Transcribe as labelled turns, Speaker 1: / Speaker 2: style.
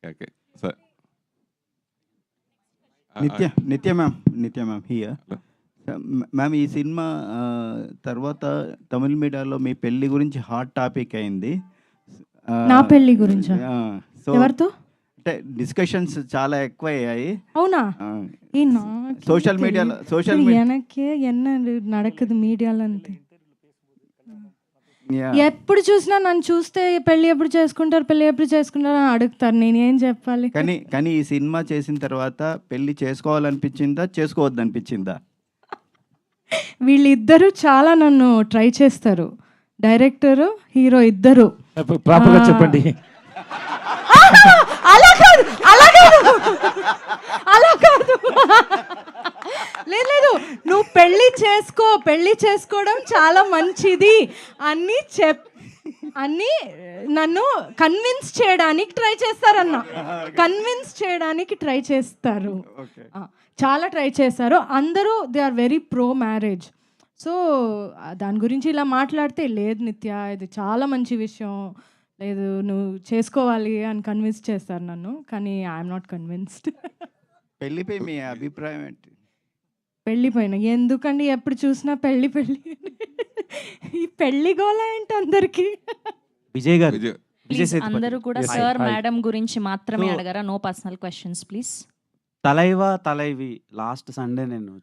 Speaker 1: Okay sir.
Speaker 2: నిత్య ma'am here. Ma'am ఈ cinema తర్వాత తమిళ మీడియాలో మీ పెళ్లి గురించి హాట్ టాపిక్ అయింది.
Speaker 3: నా పెళ్లి గురించా?
Speaker 2: సో
Speaker 3: ఎవరితో?
Speaker 2: అంటే డిస్కషన్స్ చాలా ఎక్కువ అయ్యాయి.
Speaker 3: అవునా?
Speaker 2: సోషల్ మీడియాలో
Speaker 3: எனக்கே என்ன நடக்குது మీడియాలో అంతే. ఎప్పుడు చూసినా నన్ను చూస్తే పెళ్లి ఎప్పుడు చేసుకుంటారు అని అడుగుతారు. నేను ఏం చెప్పాలి?
Speaker 2: కానీ ఈ సినిమా చేసిన తర్వాత పెళ్లి చేసుకోవాలనిపించిందా, చేసుకోవద్దనిపించిందా?
Speaker 3: వీళ్ళిద్దరూ చాలా నన్ను ట్రై చేస్తారు, డైరెక్టరు హీరో ఇద్దరు.
Speaker 4: ప్రాపర్గా చెప్పండి.
Speaker 3: అలా కాదు లేదు, నువ్వు పెళ్లి చేసుకోవడం చాలా మంచిది అని నన్ను కన్విన్స్ చేయడానికి ట్రై చేస్తారు. చాలా ట్రై చేస్తారు అందరూ. They are very pro marriage. So దాని గురించి ఇలా మాట్లాడితే లేదు నిత్య, ఇది చాలా మంచి విషయం, లేదు నువ్వు చేసుకోవాలి అని కన్విన్స్ చేస్తారు నన్ను. కానీ ఐఎమ్ నాట్ కన్విన్స్డ్.
Speaker 2: పెళ్లిపై మీ అభిప్రాయం ఏంటి?
Speaker 3: పెళ్ళిపోయినా ఎందుకండి ఎప్పుడు చూసినా పెళ్ళి ఈ పెళ్లి గోల ఏంటి అందరికి?
Speaker 4: విజయ్ గారు,
Speaker 1: విజయ్
Speaker 4: సేతుపతి.
Speaker 5: అందరూ కూడా సార్ మేడం గురించి మాత్రమే అడగరా? No personal questions please.
Speaker 6: Thalaivi last Sunday నేను